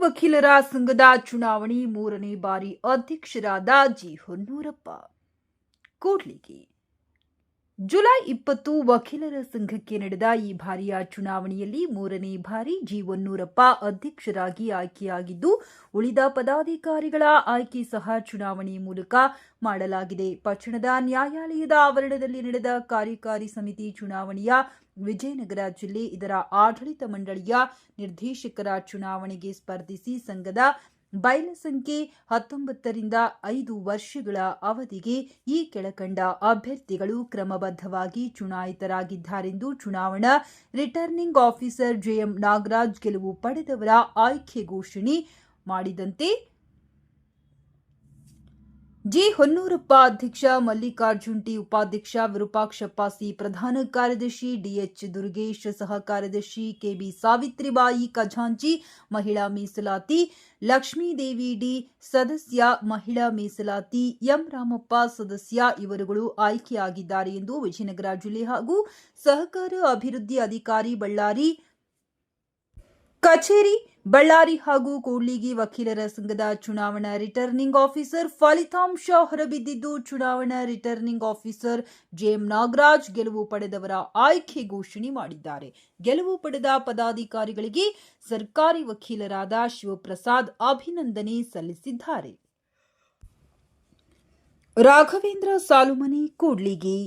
ವಕೀಲರ ಸಂಘದ ಚುನಾವಣೆ 3ನೇ ಬಾರಿ ಅಧ್ಯಕ್ಷರಾದ ಜಿ ಹೊನ್ನೂರಪ್ಪ. ಕೂಡ್ಲಿಗಿ ಜುಲೈ 20 ವಕೀಲರ ಸಂಘಕ್ಕೆ ನಡೆದ ಈ ಬಾರಿಯ ಚುನಾವಣೆಯಲ್ಲಿ 3ನೇ ಬಾರಿ ಜಿ ಹೊನ್ನೂರಪ್ಪ ಅಧ್ಯಕ್ಷರಾಗಿ ಆಯ್ಕೆಯಾಗಿದ್ದು, ಉಳಿದ ಪದಾಧಿಕಾರಿಗಳ ಆಯ್ಕೆ ಸಹ ಚುನಾವಣೆ ಮೂಲಕ ಮಾಡಲಾಗಿದೆ. ಪಟ್ಟಣದ ನ್ಯಾಯಾಲಯದ ಆವರಣದಲ್ಲಿ ನಡೆದ ಕಾರ್ಯಕಾರಿ ಸಮಿತಿ ಚುನಾವಣೆಯ ವಿಜಯನಗರ ಜಿಲ್ಲೆ ಇದರ ಆಡಳಿತ ಮಂಡಳಿಯ ನಿರ್ದೇಶಕರ ಚುನಾವಣೆಗೆ ಸ್ಪರ್ಧಿಸಿ ಸಂಘದ ಬೈಲ ಸಂಖ್ಯೆ 19 ರಿಂದ 5 ವರ್ಷಗಳ ಅವಧಿಗೆ ಈ ಕೆಳಕಂಡ ಅಭ್ಯರ್ಥಿಗಳು ಕ್ರಮಬದ್ಧವಾಗಿ ಚುನಾಯಿತರಾಗಿದ್ದಾರೆಂದು ಚುನಾವಣಾ ರಿಟರ್ನಿಂಗ್ ಆಫೀಸರ್ ಜೆಎಂ ನಾಗರಾಜ್ ಗೆಲುವು ಪಡೆದವರ ಆಯ್ಕೆ ಘೋಷಣೆ ಮಾಡಿದಂತೆ ಜಿ ಹೊನ್ನೂರಪ್ಪ ಅಧ್ಯಕ್ಷ, ಮಲ್ಲಿಕಾರ್ಜುನ್ ಟಿ ಉಪಾಧ್ಯಕ್ಷ, ವಿರೂಪಾಕ್ಷಪ್ಪ ಸಿ ಪ್ರಧಾನ ಕಾರ್ಯದರ್ಶಿ, ಡಿಎಚ್ ದುರ್ಗೇಶ್ ಸಹ ಕಾರ್ಯದರ್ಶಿ, ಕೆಬಿ ಸಾವಿತ್ರಿಬಾಯಿ ಖಜಾಂಚಿ ಮಹಿಳಾ ಮೀಸಲಾತಿ, ಲಕ್ಷ್ಮೀದೇವಿ ಡಿ ಸದಸ್ಯ ಮಹಿಳಾ ಮೀಸಲಾತಿ, ಎಂ ರಾಮಪ್ಪ ಸದಸ್ಯ ಇವರುಗಳು ಆಯ್ಕೆಯಾಗಿದ್ದಾರೆ ಎಂದು ವಿಜಯನಗರ ಜಿಲ್ಲೆ ಹಾಗೂ ಸಹಕಾರ ಅಭಿವೃದ್ಧಿ ಅಧಿಕಾರಿ ಬಳ್ಳಾರಿ ಕಚೇರಿ ಬಳ್ಳಾರಿ ಹಾಗೂ ಕೂಡ್ಲಿಗಿ ವಕೀಲರ ಸಂಘದ ಚುನಾವಣಾ ರಿಟರ್ನಿಂಗ್ ಆಫೀಸರ್ ಫಲಿತಾಂಶ ಹೊರಬಿದ್ದಿದ್ದು, ಚುನಾವಣಾ ರಿಟರ್ನಿಂಗ್ ಆಫೀಸರ್ ಜೆಎಂ ನಾಗರಾಜ್ ಗೆಲುವು ಪಡೆದವರ ಆಯ್ಕೆ ಘೋಷಣೆ ಮಾಡಿದ್ದಾರೆ. ಗೆಲುವು ಪಡೆದ ಪದಾಧಿಕಾರಿಗಳಿಗೆ ಸರ್ಕಾರಿ ವಕೀಲರಾದ ಶಿವಪ್ರಸಾದ್ ಅಭಿನಂದನೆ ಸಲ್ಲಿಸಿದ್ದಾರೆ. ರಾಘವೇಂದ್ರ ಸಾಲುಮನಿ, ಕೂಡ್ಲಿಗಿ.